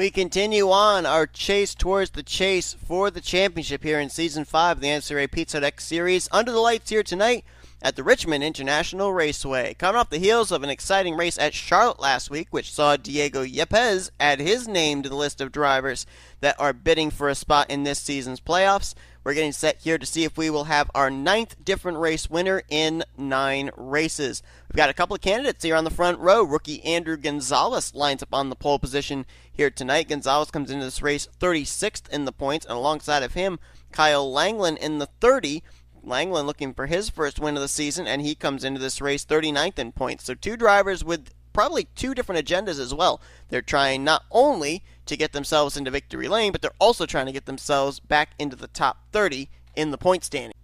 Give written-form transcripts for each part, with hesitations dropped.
We continue on our chase towards the chase for the championship here in Season 5 of the NNSCRA Pizza Hut X Series. Under the lights here tonight at the Richmond International Raceway. Coming off the heels of an exciting race at Charlotte last week, which saw Diego Yepez add his name to the list of drivers that are bidding for a spot in this season's playoffs. We're getting set here to see if we will have our 9th different race winner in 9 races. We've got a couple of candidates here on the front row. Rookie Andrew Gonzalez lines up on the pole position here tonight. Gonzalez comes into this race 36th in the points, and alongside of him, K Langeland in the 30. Langeland looking for his first win of the season, and he comes into this race 39th in points. So 2 drivers with probably 2 different agendas as well. They're trying not only to get themselves into victory lane, but they're also trying to get themselves back into the top 30 in the point standing.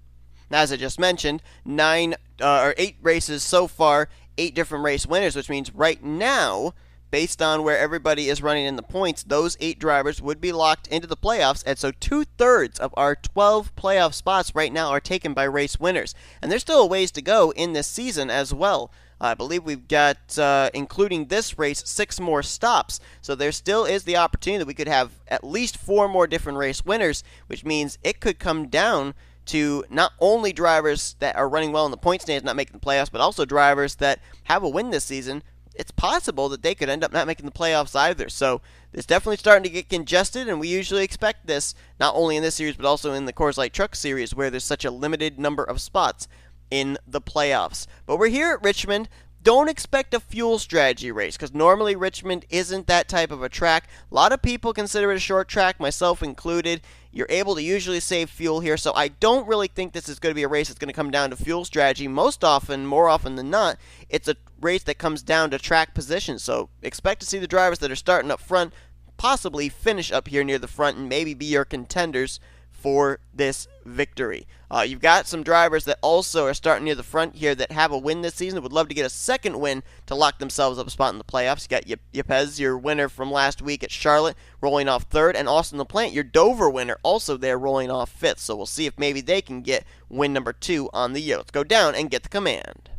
Now, as I just mentioned, 8 races so far, 8 different race winners, which means right now, based on where everybody is running in the points, those 8 drivers would be locked into the playoffs, and so 2/3 of our 12 playoff spots right now are taken by race winners. And there's still a ways to go in this season as well. I believe we've got, including this race, 6 more stops. So there still is the opportunity that we could have at least 4 more different race winners, which means it could come down to not only drivers that are running well in the point standings not making the playoffs, but also drivers that have a win this season. It's possible that they could end up not making the playoffs either. So it's definitely starting to get congested, and we usually expect this not only in this series, but also in the Coors Light Truck Series, where there's such a limited number of spots in the playoffs. But we're here at Richmond. Don't expect a fuel strategy race, because normally Richmond isn't that type of a track. A lot of people consider it a short track, myself included. You're able to usually save fuel here, so I don't really think this is going to be a race that's going to come down to fuel strategy. More often than not, it's a race that comes down to track position. So expect to see the drivers that are starting up front possibly finish up here near the front and maybe be your contenders for this victory. You've got some drivers that also are starting near the front here that have a win this season, would love to get a second win to lock themselves up a spot in the playoffs. You got Yepez, your winner from last week at Charlotte, rolling off 3rd, and Austin LaPlante, your Dover winner, also there rolling off 5th. So we'll see if maybe they can get win number 2 on the year. Let's go down and get the command.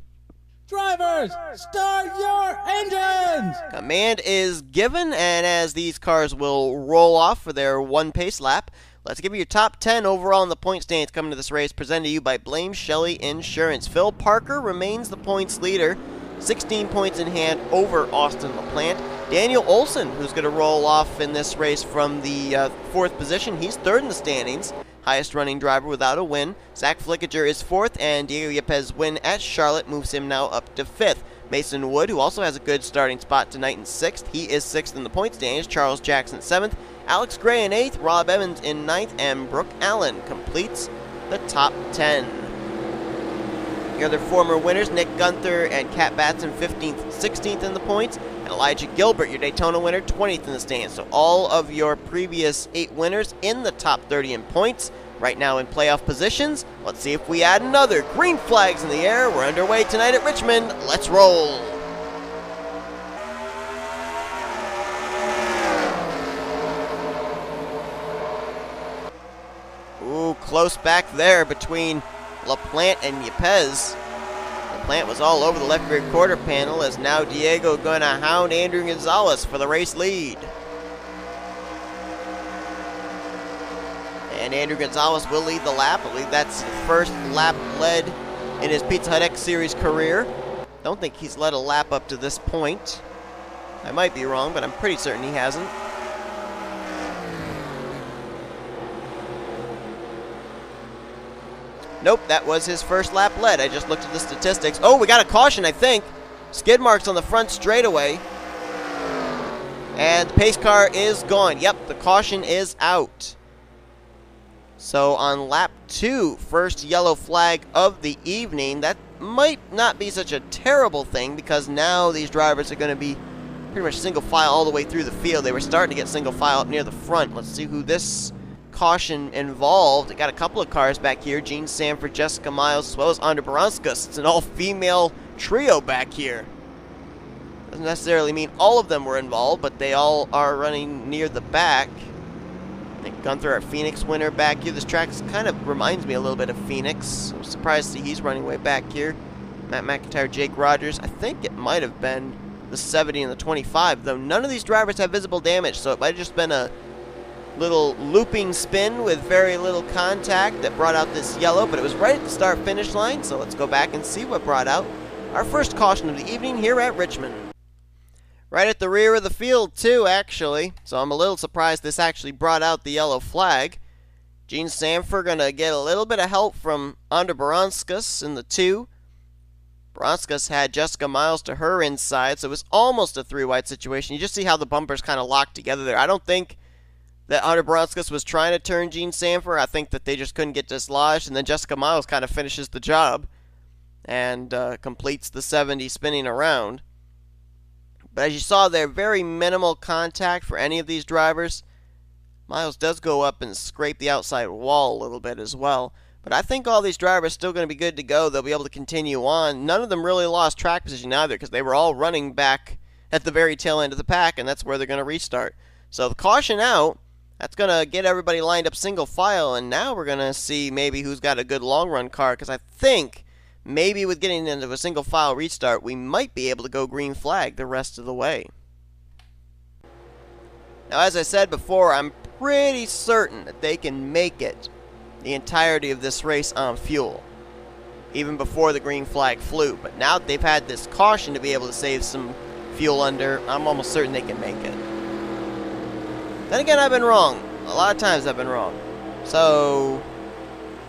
Drivers, start your engines! Command is given, and as these cars will roll off for their 1 pace lap, let's give you your top 10 overall in the point standings coming to this race, presented to you by Blame Shelly Insurance. Phil Parker remains the points leader, 16 points in hand over Austin LaPlante. Daniel Olson, who's going to roll off in this race from the 4th position, he's 3rd in the standings, highest running driver without a win. Z Flickinger is 4th, and Diego Yepez's win at Charlotte moves him now up to 5th. Mason Wood, who also has a good starting spot tonight in 6th, he is 6th in the point standings. Charles Jackson 7th, Alex Gray in 8th, Rob Evans in 9th, and Brooke Allen completes the top 10. The other former winners, N Guenther and K Batson 15th and 16th in the points, and J Gilbert, your Daytona winner, 20th in the stands. So all of your previous 8 winners in the top 30 in points, right now in playoff positions. Let's see if we add another. Green flags in the air. We're underway tonight at Richmond. Let's roll. Ooh, close back there between LaPlante and Yepez. LaPlante was all over the left rear quarter panel, as now Diego going to hound Andrew Gonzalez for the race lead. And Andrew Gonzalez will lead the lap. I believe that's the first lap led in his Pizza Hut X Series career. Don't think he's led a lap up to this point. I might be wrong, but I'm pretty certain he hasn't. Nope, that was his first lap led. I just looked at the statistics. Oh, we got a caution, I think. Skid marks on the front straightaway. And the pace car is gone. Yep, the caution is out. So on lap 2, first yellow flag of the evening. That might not be such a terrible thing, because now these drivers are going to be pretty much single file all the way through the field. They were starting to get single file up near the front. Let's see who this caution involved. They got a couple of cars back here. Gene Sandfer, Jessica Miles, as well as Andra Baranskis. It's an all-female trio back here. Doesn't necessarily mean all of them were involved, but they all are running near the back. N Guenther, our Phoenix winner, back here. This track kind of reminds me a little bit of Phoenix. I'm surprised to see he's running way back here. M McIntire, Jake Rogers. I think it might have been the 70 and the 25, though none of these drivers have visible damage, so it might have just been a little looping spin with very little contact that brought out this yellow, but it was right at the start-finish line, so let's go back and see what brought out our first caution of the evening here at Richmond. Right at the rear of the field, too, actually, so I'm a little surprised this actually brought out the yellow flag. J Sandfer going to get a little bit of help from Andre Baranskis in the 2. Baranskis had Jessica Miles to her inside, so it was almost a 3-wide situation. You just see how the bumpers kind of locked together there. I don't think that Andre Baranskis was trying to turn J Sandfer. I think that they just couldn't get dislodged, and then Jessica Miles kind of finishes the job and completes the 70 spinning around. But as you saw there, very minimal contact for any of these drivers. Miles does go up and scrape the outside wall a little bit as well. But I think all these drivers are still going to be good to go. They'll be able to continue on. None of them really lost track position either because they were all running back at the very tail end of the pack, and that's where they're going to restart. So the caution out, that's going to get everybody lined up single file, and now we're going to see maybe who's got a good long run car, because I think maybe with getting into a single file restart, we might be able to go green flag the rest of the way. Now, as I said before, I'm pretty certain that they can make it the entirety of this race on fuel, even before the green flag flew. But now that they've had this caution to be able to save some fuel under, I'm almost certain they can make it. Then again, I've been wrong. A lot of times I've been wrong. So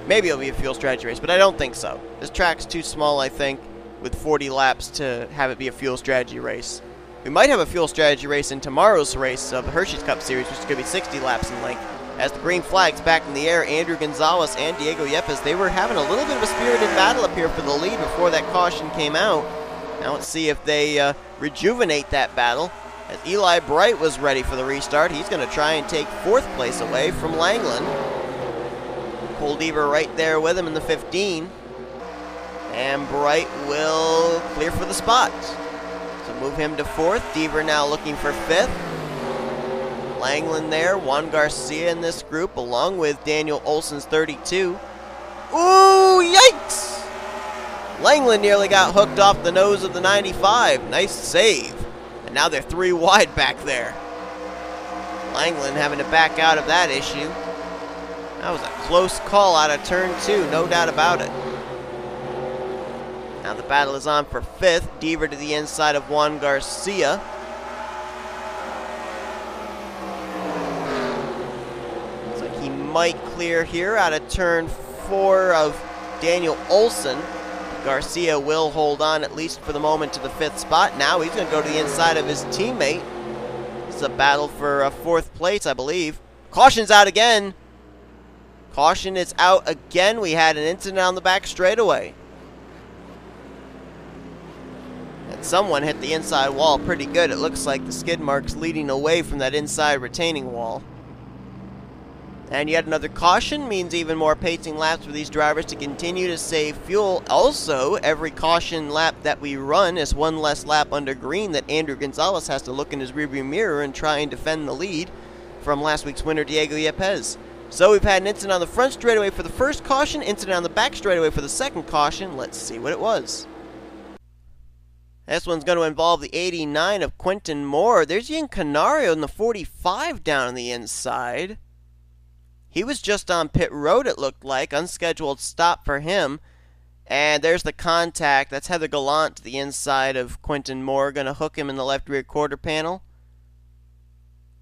maybe it'll be a fuel strategy race, but I don't think so. This track's too small, I think, with 40 laps to have it be a fuel strategy race. We might have a fuel strategy race in tomorrow's race of the Hershey's Cup Series, which is going to be 60 laps in length. As the green flag's back in the air, Andrew Gonzalez and Diego Yepez, they were having a little bit of a spirited battle up here for the lead before that caution came out. Now let's see if they rejuvenate that battle. As Eli Bright was ready for the restart, he's going to try and take 4th place away from Langeland. Cole Deaver right there with him in the 15. And Bright will clear for the spot. So move him to 4th. Deaver now looking for 5th. Langeland there, Juan Garcia in this group, along with Daniel Olson's 32. Ooh, yikes! Langeland nearly got hooked off the nose of the 95. Nice save. And now they're 3 wide back there. Langeland having to back out of that issue. That was a close call out of turn 2, no doubt about it. Now the battle is on for 5th. Deaver to the inside of Juan Garcia. Looks like he might clear here out of turn 4 of Daniel Olson. Garcia will hold on, at least for the moment, to the 5th spot. Now he's going to go to the inside of his teammate. This is a battle for 4th place, I believe. Caution's out again. Caution is out again. We had an incident on the back straightaway. And someone hit the inside wall pretty good. It looks like the skid mark's leading away from that inside retaining wall. And yet another caution means even more pacing laps for these drivers to continue to save fuel. Also, every caution lap that we run is one less lap under green that Andrew Gonzalez has to look in his rearview mirror and try and defend the lead from last week's winner, Diego Yepez. So we've had an incident on the front straightaway for the first caution, incident on the back straightaway for the second caution. Let's see what it was. This one's going to involve the 89 of Quentin Moore. There's N Canario in the 45 down on the inside. He was just on pit road, it looked like. Unscheduled stop for him. And there's the contact. That's Heather Gallant to the inside of Quentin Moore. Going to hook him in the left rear quarter panel.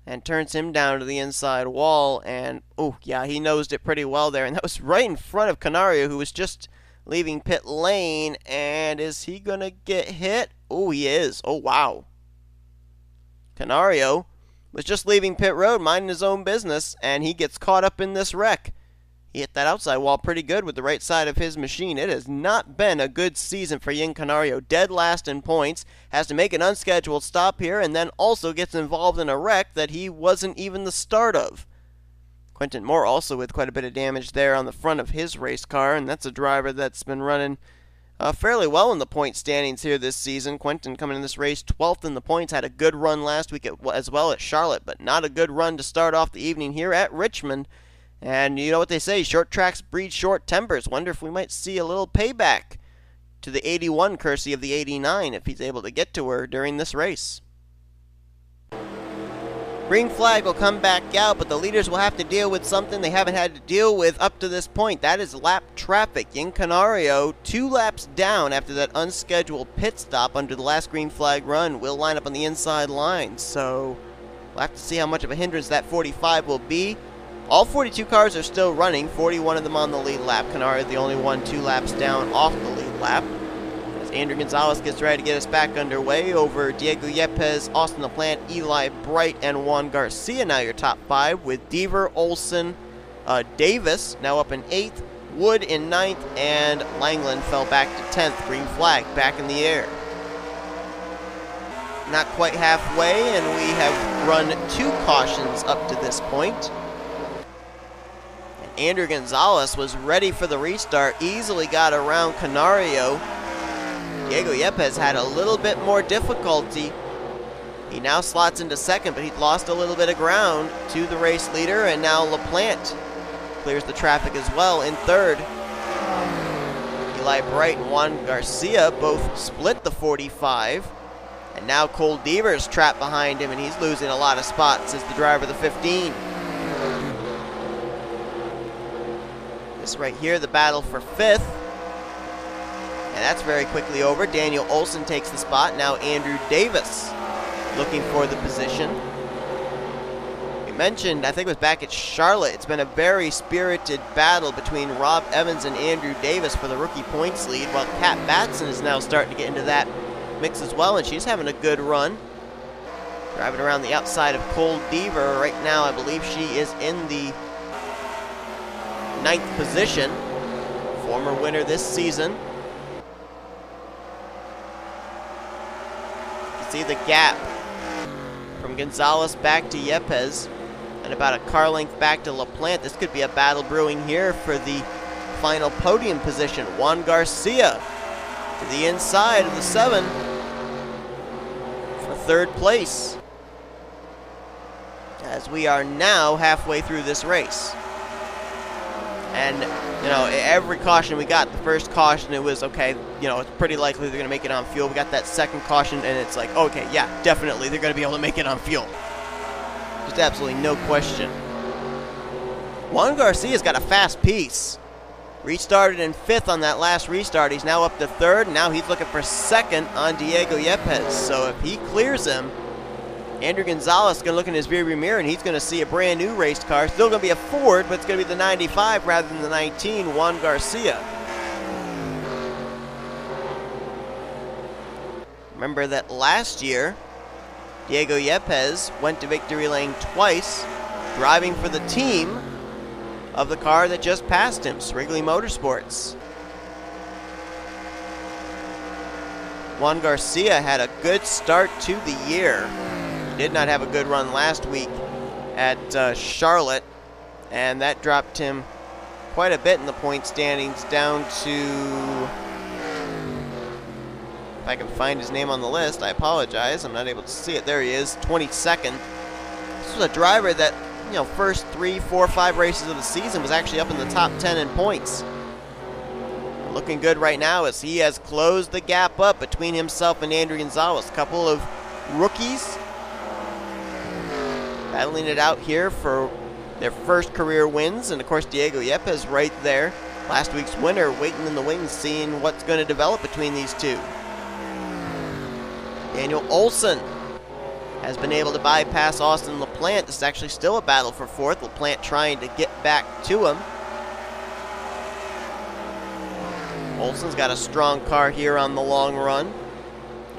And turns him down to the inside wall. And, oh, yeah, he nosed it pretty well there. And that was right in front of Canario, who was just leaving pit lane. And is he going to get hit? Oh, he is. Oh, wow. Canario was just leaving pit road, minding his own business, and he gets caught up in this wreck. He hit that outside wall pretty good with the right side of his machine. It has not been a good season for N Canario. Dead last in points, has to make an unscheduled stop here, and then also gets involved in a wreck that he wasn't even the start of. Quentin Moore also with quite a bit of damage there on the front of his race car, and that's a driver that's been running fairly well in the point standings here this season. Quentin coming in this race 12th in the points, had a good run last week as well at Charlotte, but not a good run to start off the evening here at Richmond. And you know what they say, short tracks breed short tempers. Wonder if we might see a little payback to the 81 courtesy of the 89 if he's able to get to her during this race. Green flag will come back out, but the leaders will have to deal with something they haven't had to deal with up to this point. That is lap traffic. In Canario, 2 laps down after that unscheduled pit stop under the last green flag run, will line up on the inside line. So we'll have to see how much of a hindrance that 45 will be. All 42 cars are still running, 41 of them on the lead lap. Canario the only one 2 laps down off the lead lap. Andrew Gonzalez gets ready to get us back underway over Diego Yepez, Austin LaPlante, Eli Bright, and Juan Garcia. Now your top 5 with Deaver, Olson, Davis now up in 8th, Wood in 9th, and Langeland fell back to 10th. Green flag back in the air. Not quite halfway, and we have run 2 cautions up to this point. And Andrew Gonzalez was ready for the restart, easily got around Canario. Diego Yepez had a little bit more difficulty. He now slots into 2nd, but he'd lost a little bit of ground to the race leader, and now LaPlante clears the traffic as well in 3rd. Eli Bright and Juan Garcia both split the 45, and now Cole Deaver's trapped behind him, and he's losing a lot of spots as the driver of the 15. This right here, the battle for 5th. And that's very quickly over. Daniel Olson takes the spot. Now Andrew Davis looking for the position. We mentioned, I think it was back at Charlotte, it's been a very spirited battle between Rob Evans and Andrew Davis for the rookie points lead, while K Batson is now starting to get into that mix as well, and she's having a good run. Driving around the outside of Cole Deaver. Right now, I believe she is in the 9th position. Former winner this season. See the gap from Gonzalez back to Yepez, and about a car length back to LaPlante. This could be a battle brewing here for the final podium position. Juan Garcia to the inside of the 7 for 3rd place, as we are now halfway through this race. And, you know, every caution we got, the first caution, it was, okay, you know, it's pretty likely they're going to make it on fuel. We got that second caution, and it's like, okay, yeah, definitely, they're going to be able to make it on fuel. Just absolutely no question. Juan Garcia's got a fast piece. Restarted in 5th on that last restart. He's now up to 3rd, and now he's looking for 2nd on Diego Yepez. So if he clears him, Andrew Gonzalez is going to look in his rearview mirror, and he's going to see a brand new race car. Still going to be a Ford, but it's going to be the 95 rather than the 19, Juan Garcia. Remember that last year, Diego Yepez went to victory lane twice, driving for the team of the car that just passed him, Wrigley Motorsports. Juan Garcia had a good start to the year. Did not have a good run last week at Charlotte, and that dropped him quite a bit in the point standings, down to, if I can find his name on the list, I apologize, I'm not able to see it. There he is, 22nd. This was a driver that, you know, first 3, 4, 5 races of the season was actually up in the top 10 in points. Looking good right now as he has closed the gap up between himself and Andrew Gonzalez. A couple of rookies battling it out here for their first career wins, and of course Diego Yepez right there, last week's winner, waiting in the wings, seeing what's going to develop between these two. Daniel Olson has been able to bypass Austin LaPlante. This is actually still a battle for 4th. LaPlante trying to get back to him. Olson's got a strong car here on the long run.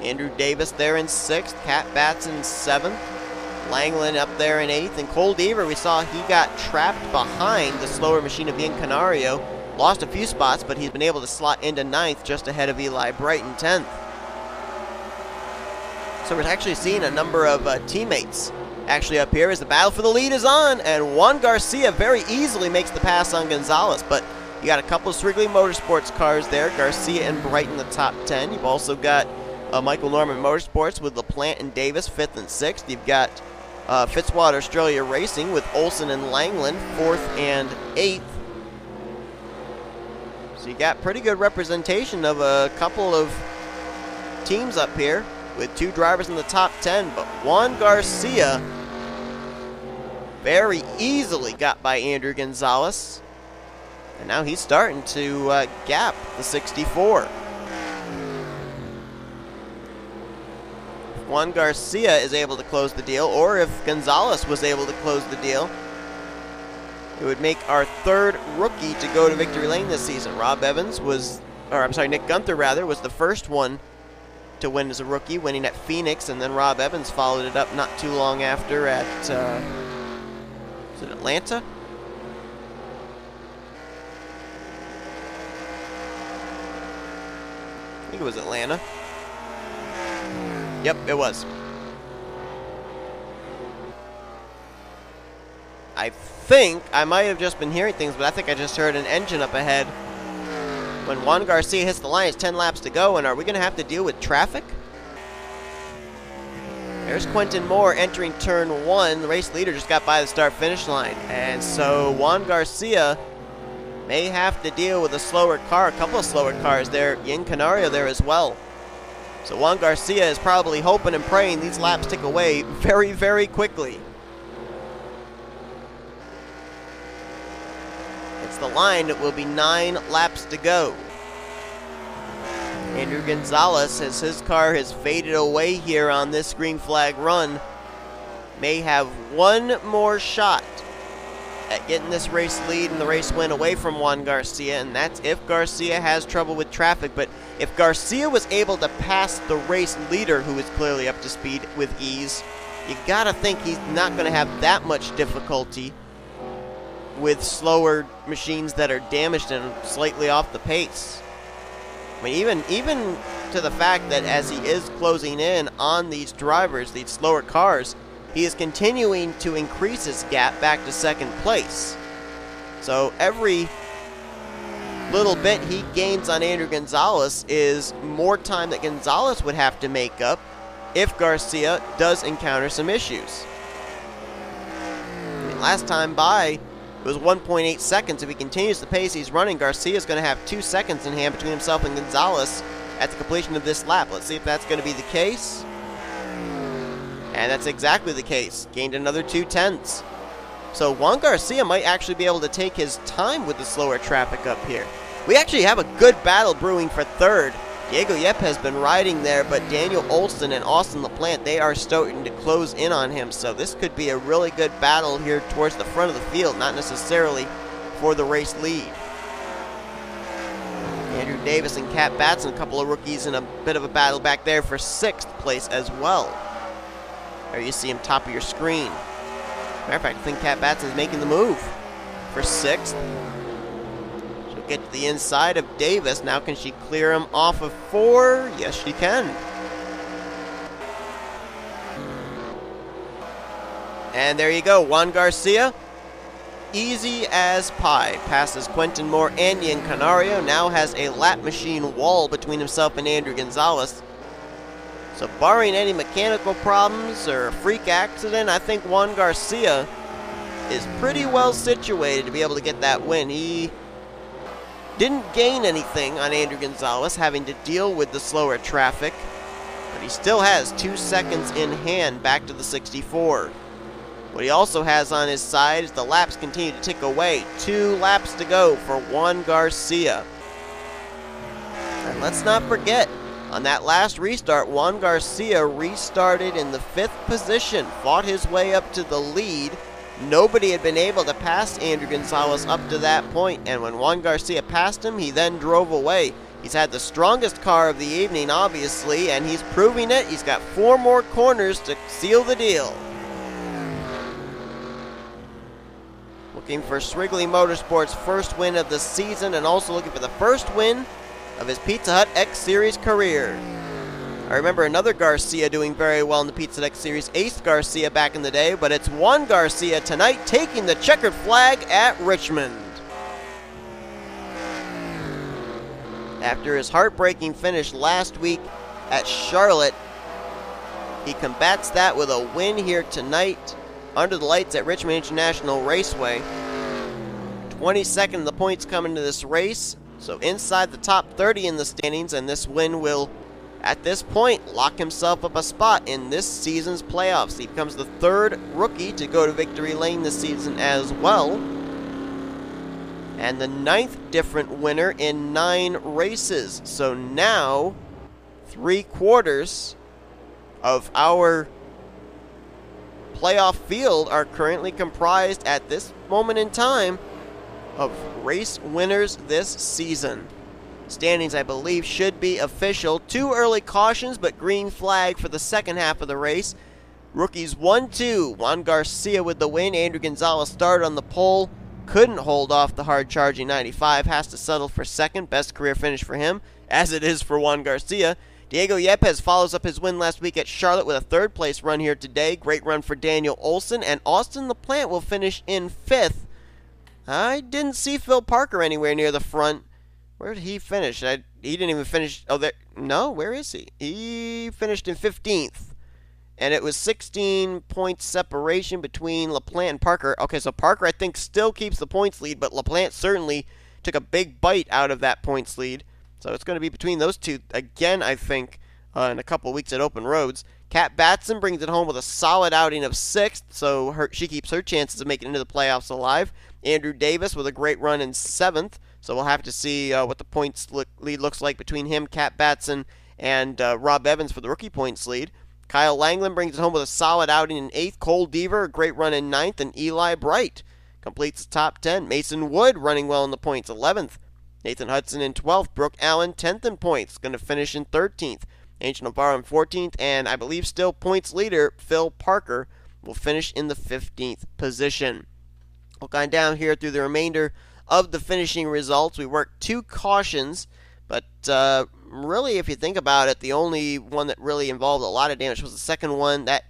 Andrew Davis there in 6th, K Batson in 7th. Langeland up there in 8th, and Cole Deaver, we saw he got trapped behind the slower machine of Ian Canario. Lost a few spots, but he's been able to slot into 9th, just ahead of Eli Bright in 10th. So we're actually seeing a number of teammates actually up here as the battle for the lead is on, and Juan Garcia very easily makes the pass on Gonzalez, but you got a couple of Wrigley Motorsports cars there, Garcia and Bright in the top 10. You've also got Michael Norman Motorsports with LaPlante and Davis, 5th and 6th. You've got Fitzwater Australia Racing with Olson and Langeland, 4th and 8th. So you got pretty good representation of a couple of teams up here with 2 drivers in the top 10, but Juan Garcia very easily got by Andrew Gonzalez, and now he's starting to gap the 64. If Juan Garcia is able to close the deal, or if Gonzalez was able to close the deal, it would make our 3rd rookie to go to victory lane this season. Nick Guenther rather, was the first one to win as a rookie, winning at Phoenix, and then Rob Evans followed it up not too long after at, is it Atlanta? I think it was Atlanta. Yep, it was. I think I might have just been hearing things, but I think I just heard an engine up ahead. When Juan Garcia hits the line, it's 10 laps to go, and are we going to have to deal with traffic? There's Quentin Moore entering turn 1. The race leader just got by the start-finish line, and so Juan Garcia may have to deal with a slower car, a couple of slower cars there, in Canario there as well. So Juan Garcia is probably hoping and praying these laps tick away very, very quickly. It's the line. It will be 9 laps to go. Andrew Gonzalez, as his car has faded away here on this green flag run, may have one more shot at getting this race lead and the race win away from Juan Garcia, and that's if Garcia has trouble with traffic. But if Garcia was able to pass the race leader, who is clearly up to speed with ease, you gotta think he's not gonna have that much difficulty with slower machines that are damaged and slightly off the pace. I mean, even to the fact that as he is closing in on these drivers, these slower cars, he is continuing to increase his gap back to 2nd place. So every little bit he gains on Andrew Gonzalez is more time that Gonzalez would have to make up if Garcia does encounter some issues. I mean, last time by, it was 1.8 seconds. If he continues the pace he's running, Garcia is going to have 2 seconds in hand between himself and Gonzalez at the completion of this lap. Let's see if that's going to be the case. And that's exactly the case. Gained another 2/10. So Juan Garcia might actually be able to take his time with the slower traffic up here. We actually have a good battle brewing for 3rd. Diego Yepez has been riding there, but Daniel Olson and Austin LaPlante, they are starting to close in on him. So this could be a really good battle here towards the front of the field, not necessarily for the race lead. Andrew Davis and K Batson, a couple of rookies in a bit of a battle back there for 6th place as well. There you see him top of your screen. Matter of fact, I think K Batson is making the move for 6th. She'll get to the inside of Davis. Now can she clear him off of 4? Yes, she can. And there you go, Juan Garcia, easy as pie. Passes Quentin Moore and Ian Canario. Now has a lap machine wall between himself and Andrew Gonzalez. So barring any mechanical problems or a freak accident, I think Juan Garcia is pretty well situated to be able to get that win. He didn't gain anything on Andrew Gonzalez, having to deal with the slower traffic, but he still has 2 seconds in hand back to the 64. What he also has on his side is the laps continue to tick away. 2 laps to go for Juan Garcia. And let's not forget, on that last restart, Juan Garcia restarted in the 5th position, fought his way up to the lead. Nobody had been able to pass Andrew Gonzalez up to that point, and when Juan Garcia passed him, he then drove away. He's had the strongest car of the evening, obviously, and he's proving it. He's got 4 more corners to seal the deal. Looking for Srigley Motorsports' first win of the season, and also looking for the first win of his Pizza Hut X Series career. I remember another Garcia doing very well in the Pizza Hut X Series, Ace Garcia back in the day, but it's Juan Garcia tonight taking the checkered flag at Richmond. After his heartbreaking finish last week at Charlotte, he combats that with a win here tonight under the lights at Richmond International Raceway. 22nd of the points coming to this race. So inside the top 30 in the standings, and this win will, at this point, lock himself up a spot in this season's playoffs. He becomes the third rookie to go to victory lane this season as well, and the 9th different winner in 9 races. So now, 3/4 of our playoff field are currently comprised at this moment in time of race winners this season. Standings, I believe, should be official. 2 early cautions, but green flag for the second half of the race. Rookies 1-2. Juan Garcia with the win. Andrew Gonzalez started on the pole. Couldn't hold off the hard-charging 95. Has to settle for second. Best career finish for him, as it is for Juan Garcia. Diego Yepez follows up his win last week at Charlotte with a third-place run here today. Great run for D Olson. And Austin LaPlante will finish in 5th. I didn't see Phil Parker anywhere near the front. Where did he finish? He didn't even finish. Oh, there. No, where is he? He finished in 15th. And it was 16 points separation between LaPlante and Parker. Okay, so Parker, I think, still keeps the points lead, but LaPlante certainly took a big bite out of that points lead. So it's going to be between those two again, I think, in a couple weeks at Open Roads. K Batson brings it home with a solid outing of 6th, so she keeps her chances of making it into the playoffs alive. Andrew Davis with a great run in 7th, so we'll have to see what the points lead looks like between him, K Batson, and Rob Evans for the rookie points lead. K Langeland brings it home with a solid outing in 8th. Cole Deaver, a great run in 9th, and Eli Bright completes the top 10. Mason Wood running well in the points, 11th. Nathan Hudson in 12th. Brooke Allen, 10th in points, going to finish in 13th. A Navarro in 14th, and I believe still points leader Phil Parker will finish in the 15th position. We'll go down here through the remainder of the finishing results. We worked 2 cautions, but really, if you think about it, the only one that really involved a lot of damage was the second one. That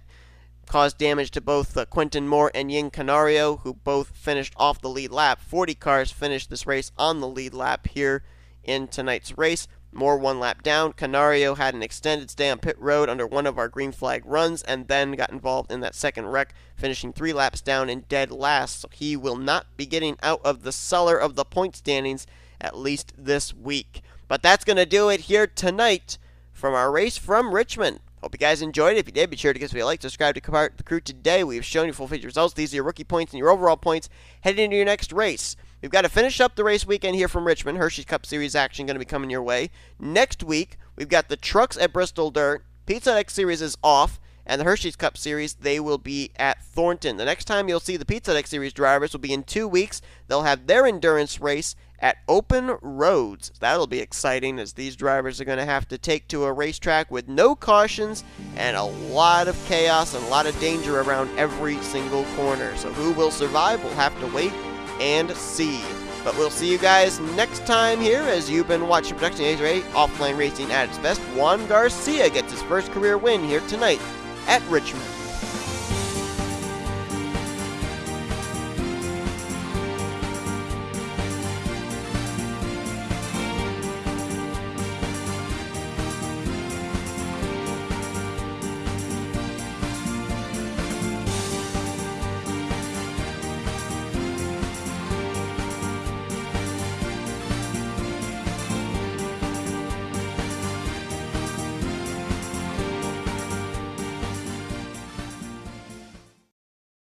caused damage to both Quentin Moore and Ying Canario, who both finished off the lead lap. 40 cars finished this race on the lead lap here in tonight's race. Moore 1 lap down. Canario had an extended stay on pit road under one of our green flag runs and then got involved in that second wreck, finishing 3 laps down in dead last. So he will not be getting out of the cellar of the point standings, at least this week. But that's going to do it here tonight from our race from Richmond. Hope you guys enjoyed it. If you did, be sure to give us a like, subscribe to the crew today. We've shown you full feature results. These are your rookie points and your overall points heading into your next race. We've got to finish up the race weekend here from Richmond. Hershey's Cup Series action going to be coming your way. Next week, we've got the trucks at Bristol Dirt. Pizza X Series is off, and the Hershey's Cup Series, they will be at Thornton. The next time you'll see the Pizza X Series drivers will be in 2 weeks. They'll have their endurance race at Open Roads. That'll be exciting, as these drivers are going to have to take to a racetrack with no cautions and a lot of chaos and a lot of danger around every single corner. So who will survive? We'll have to wait and see. But we'll see you guys next time here, as you've been watching Production A offline racing at its best. Juan Garcia gets his first career win here tonight at Richmond.